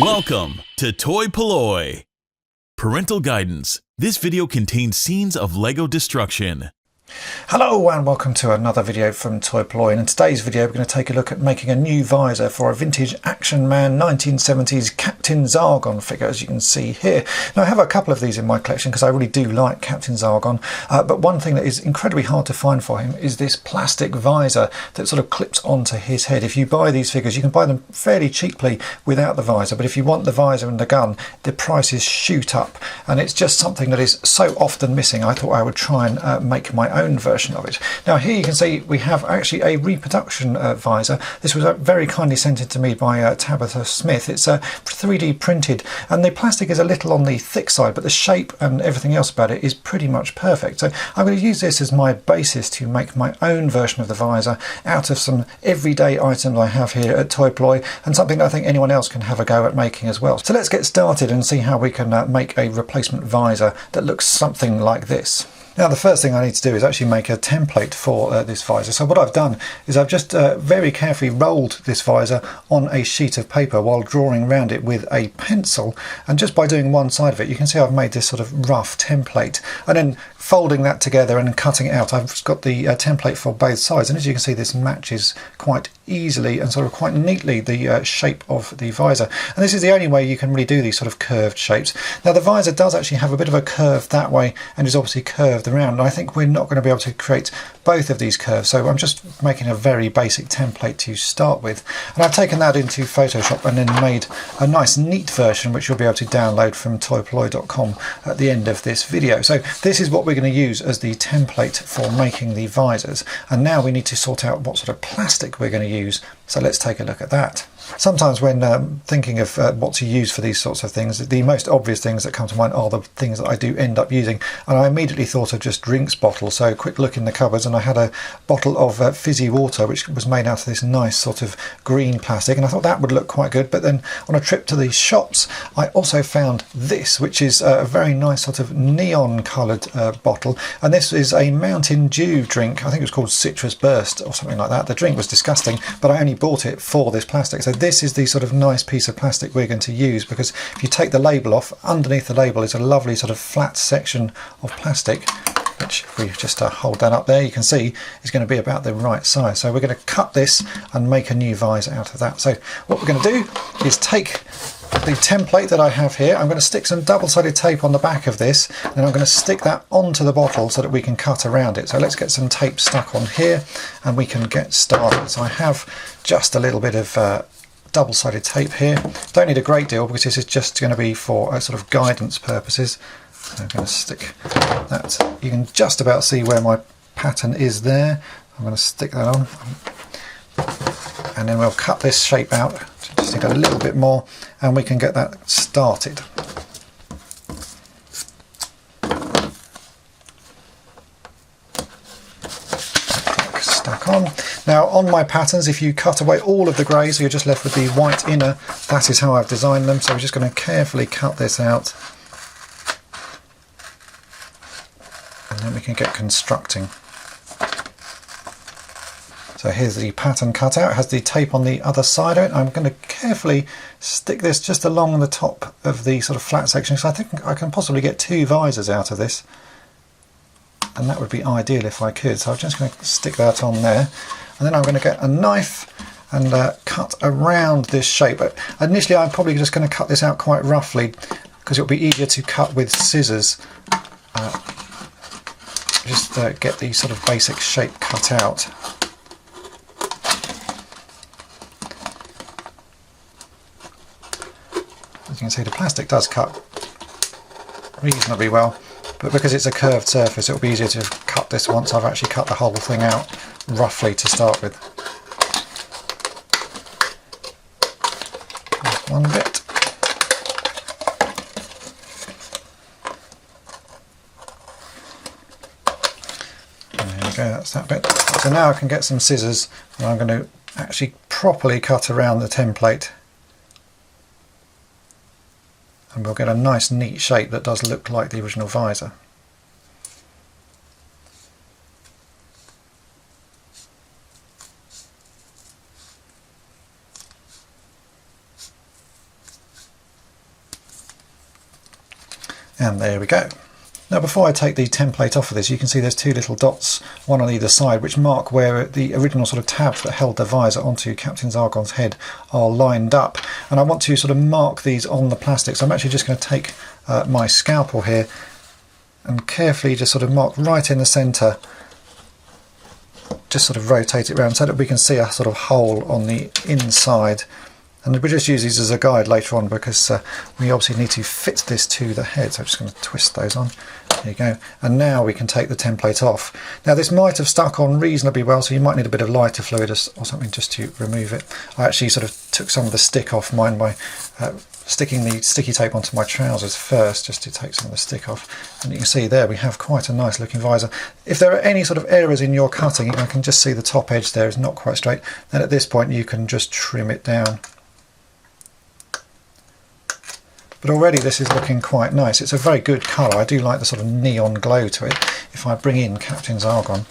Welcome to toy-polloi. Parental guidance. This video contains scenes of Lego destruction. Hello and welcome to another video from toy-polloi, and in today's video we're going to take a look at making a new visor for a vintage Action Man 1970s Captain Zargon figure, as you can see here. Now I have a couple of these in my collection because I really do like Captain Zargon, but one thing that is incredibly hard to find for him is this plastic visor that sort of clips onto his head. If you buy these figures you can buy them fairly cheaply without the visor, but if you want the visor and the gun the prices shoot up, and it's just something that is so often missing. I thought I would try and make my own version of it. Now here you can see we have actually a reproduction visor. This was very kindly sent in to me by Tabitha Smith. It's 3D printed and the plastic is a little on the thick side, but the shape and everything else about it is pretty much perfect. So I'm going to use this as my basis to make my own version of the visor out of some everyday items I have here at toy-polloi, and something that I think anyone else can have a go at making as well. So let's get started and see how we can make a replacement visor that looks something like this. Now the first thing I need to do is actually make a template for this visor. So what I've done is I've just very carefully rolled this visor on a sheet of paper while drawing around it with a pencil, and just by doing one side of it you can see I've made this sort of rough template, and then folding that together and cutting it out I've got the template for both sides, and as you can see this matches quite easily and sort of quite neatly the shape of the visor, and this is the only way you can really do these sort of curved shapes. Now the visor does actually have a bit of a curve that way and is obviously curved around. I think we're not going to be able to create both of these curves, so I'm just making a very basic template to start with, and I've taken that into Photoshop and then made a nice neat version which you'll be able to download from toy-polloi.com at the end of this video. So this is what we're going to use as the template for making the visors, and now we need to sort out what sort of plastic we're going to use, so let's take a look at that. Sometimes when thinking of what to use for these sorts of things, the most obvious things that come to mind are the things that I do end up using, and I immediately thought of just drinks bottles. So a quick look in the cupboards and I had a bottle of fizzy water which was made out of this nice sort of green plastic, and I thought that would look quite good. But then on a trip to the shops I also found this, which is a very nice sort of neon coloured bottle, and this is a Mountain Dew drink. I think it was called Citrus Burst or something like that. The drink was disgusting, but I only bought it for this plastic. So this is the sort of nice piece of plastic we're going to use, because if you take the label off, underneath the label is a lovely sort of flat section of plastic, which if we just hold that up there you can see is going to be about the right size. So we're going to cut this and make a new visor out of that. So what we're going to do is take the template that I have here, I'm going to stick some double-sided tape on the back of this, and I'm going to stick that onto the bottle so that we can cut around it. So let's get some tape stuck on here and we can get started. So I have just a little bit of double-sided tape here. Don't need a great deal because this is just going to be for sort of guidance purposes. So I'm going to stick that. You can just about see where my pattern is there. I'm going to stick that on, and then we'll cut this shape out. Just need a little bit more and we can get that started. Stuck on. Now on my patterns, if you cut away all of the grey so you're just left with the white inner, that is how I've designed them. So we're just going to carefully cut this out and then we can get constructing. So here's the pattern cut out. It has the tape on the other side of it. I'm going to carefully stick this just along the top of the sort of flat section, because I think I can possibly get two visors out of this, and that would be ideal if I could. So I'm just going to stick that on there, and then I'm going to get a knife and cut around this shape. But initially I'm probably just going to cut this out quite roughly because it'll be easier to cut with scissors. Just get the sort of basic shape cut out. As you can see, the plastic does cut reasonably well, but because it's a curved surface it'll be easier to cut this once I've actually cut the whole thing out roughly to start with. There's one bit. There we go, that's that bit. So now I can get some scissors and I'm going to actually properly cut around the template, and we'll get a nice neat shape that does look like the original visor. And there we go. Now before I take the template off of this, you can see there's two little dots, one on either side, which mark where the original sort of tabs that held the visor onto Captain Zargon's head are lined up. And I want to sort of mark these on the plastic. So I'm actually just going to take my scalpel here and carefully just sort of mark right in the centre. Just sort of rotate it around so that we can see a sort of hole on the inside. And we'll just use these as a guide later on because we obviously need to fit this to the head. So I'm just going to twist those on. There you go. And now we can take the template off. Now this might have stuck on reasonably well, so you might need a bit of lighter fluid or something just to remove it. I actually sort of took some of the stick off mine by sticking the sticky tape onto my trousers first, just to take some of the stick off. And you can see there we have quite a nice looking visor. If there are any sort of errors in your cutting, I can just see the top edge there is not quite straight, then at this point you can just trim it down. But already this is looking quite nice. It's a very good colour. I do like the sort of neon glow to it. If I bring in Captain Zargon,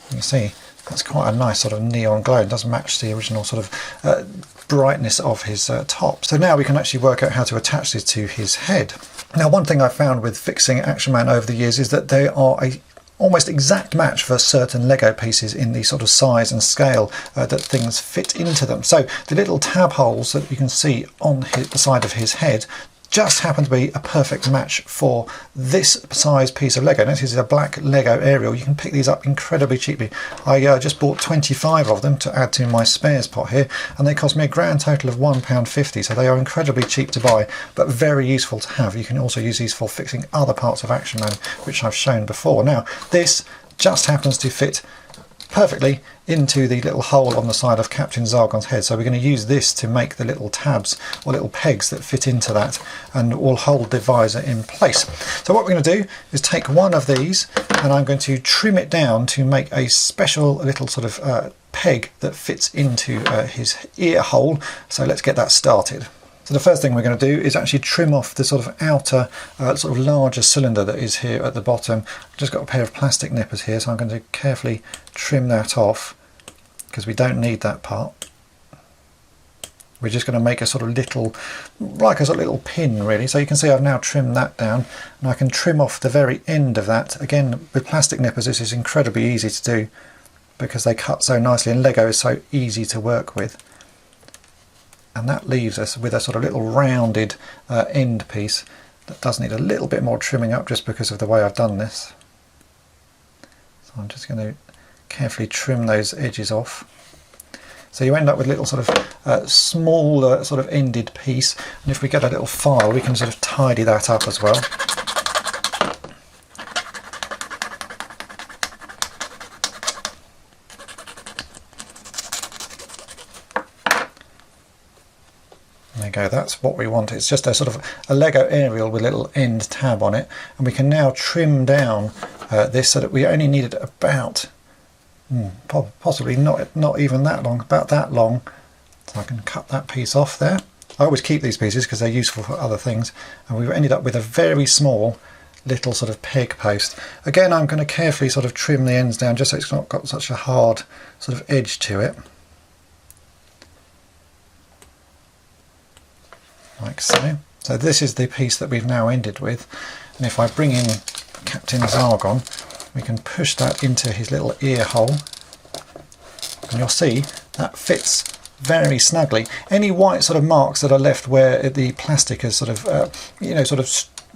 you can see that's quite a nice sort of neon glow. It does match the original sort of brightness of his top. So now we can actually work out how to attach this to his head. Now one thing I've found with fixing Action Man over the years is that they are a almost exact match for certain Lego pieces in the sort of size and scale that things fit into them. So the little tab holes that you can see on the side of his head just happen to be a perfect match for this size piece of Lego. Now, this is a black Lego aerial. You can pick these up incredibly cheaply. I just bought 25 of them to add to my spares pot here, and they cost me a grand total of £1.50, so they are incredibly cheap to buy, but very useful to have. You can also use these for fixing other parts of Action Man, which I've shown before. Now, this just happens to fit perfectly into the little hole on the side of Captain Zargon's head. So we're going to use this to make the little tabs or little pegs that fit into that, and will hold the visor in place. So what we're going to do is take one of these and I'm going to trim it down to make a special little sort of peg that fits into his ear hole. So let's get that started. So the first thing we're going to do is actually trim off the sort of outer, sort of larger cylinder that is here at the bottom. I've just got a pair of plastic nippers here, so I'm going to carefully trim that off because we don't need that part. We're just going to make a sort of little, like a sort of little pin really. So you can see I've now trimmed that down, and I can trim off the very end of that. Again, with plastic nippers this is incredibly easy to do because they cut so nicely, and Lego is so easy to work with. And that leaves us with a sort of little rounded end piece that does need a little bit more trimming up just because of the way I've done this. So I'm just going to carefully trim those edges off. So you end up with a little sort of small sort of ended piece, and if we get a little file we can sort of tidy that up as well. There you go, that's what we want. It's just a sort of a Lego aerial with a little end tab on it, and we can now trim down this so that we only needed about possibly not even that long, about that long. So I can cut that piece off there. I always keep these pieces because they're useful for other things, and we've ended up with a very small little sort of peg post. Again, I'm going to carefully sort of trim the ends down just so it's not got such a hard sort of edge to it. Like so. So this is the piece that we've now ended with, and if I bring in Captain Zargon, we can push that into his little ear hole, and you'll see that fits very snugly. Any white sort of marks that are left where the plastic has sort of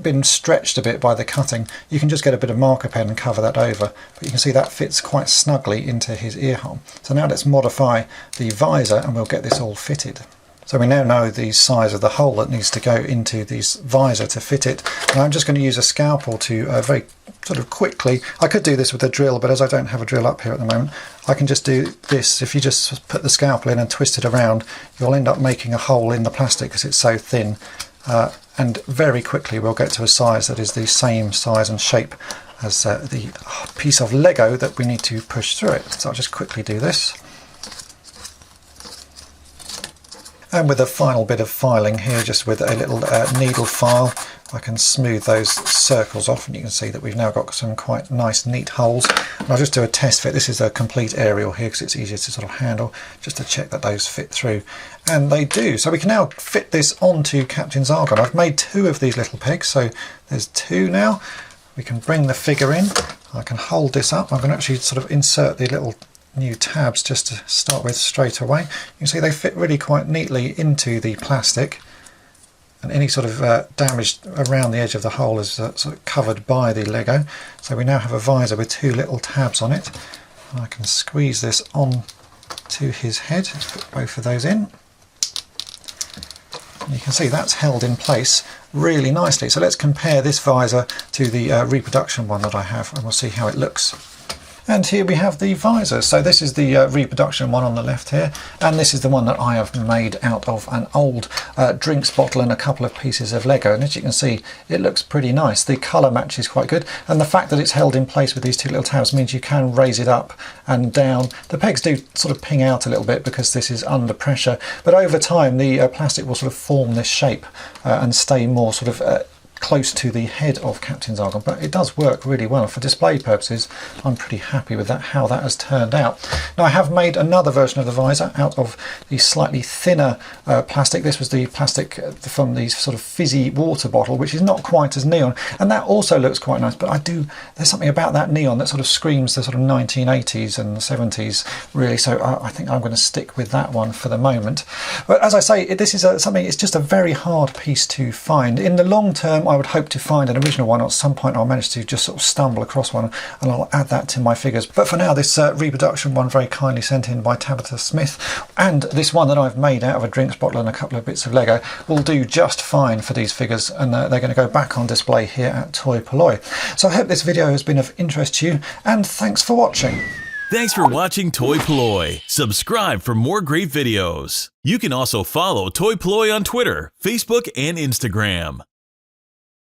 been stretched a bit by the cutting, you can just get a bit of marker pen and cover that over, but you can see that fits quite snugly into his ear hole. So now let's modify the visor and we'll get this all fitted. So we now know the size of the hole that needs to go into this visor to fit it, and I'm just going to use a scalpel to very sort of quickly, I could do this with a drill, but as I don't have a drill up here at the moment, I can just do this. If you just put the scalpel in and twist it around, you'll end up making a hole in the plastic because it's so thin, and very quickly we'll get to a size that is the same size and shape as the piece of Lego that we need to push through it. So I'll just quickly do this. And with a final bit of filing here, just with a little needle file, I can smooth those circles off, and you can see that we've now got some quite nice neat holes. And I'll just do a test fit. This is a complete aerial here because it's easier to sort of handle, just to check that those fit through. And they do. So we can now fit this onto Captain Zargon. I've made 2 of these little pegs, so there's 2 now. We can bring the figure in. I can hold this up. I'm going to actually sort of insert the little new tabs just to start with straight away. You can see they fit really quite neatly into the plastic, and any sort of damage around the edge of the hole is sort of covered by the Lego. So we now have a visor with 2 little tabs on it, and I can squeeze this on to his head. Put both of those in. And you can see that's held in place really nicely. So let's compare this visor to the reproduction one that I have, and we'll see how it looks. And here we have the visor. So this is the reproduction one on the left here, and this is the one that I have made out of an old drinks bottle and a couple of pieces of Lego. And as you can see, it looks pretty nice. The colour match is quite good, and the fact that it's held in place with these 2 little tabs means you can raise it up and down. The pegs do sort of ping out a little bit because this is under pressure, but over time the plastic will sort of form this shape and stay more sort of close to the head of Captain Zargon. But it does work really well for display purposes. I'm pretty happy with that, how that has turned out. Now I have made another version of the visor out of the slightly thinner plastic. This was the plastic from the sort of fizzy water bottle, which is not quite as neon, and that also looks quite nice. But there's something about that neon that sort of screams the sort of 1980s and 70s really, so I think I'm going to stick with that one for the moment. But as I say, this is something, it's just a very hard piece to find. In the long term I would hope to find an original one, or at some point I'll manage to just sort of stumble across one and I'll add that to my figures. But for now, this reproduction one, very kindly sent in by Tabitha Smith, and this one that I've made out of a drinks bottle and a couple of bits of Lego will do just fine for these figures, and they're going to go back on display here at toy-polloi. So I hope this video has been of interest to you, and thanks for watching. Thanks for watching toy-polloi. Subscribe for more great videos. You can also follow toy-polloi on Twitter, Facebook, and Instagram.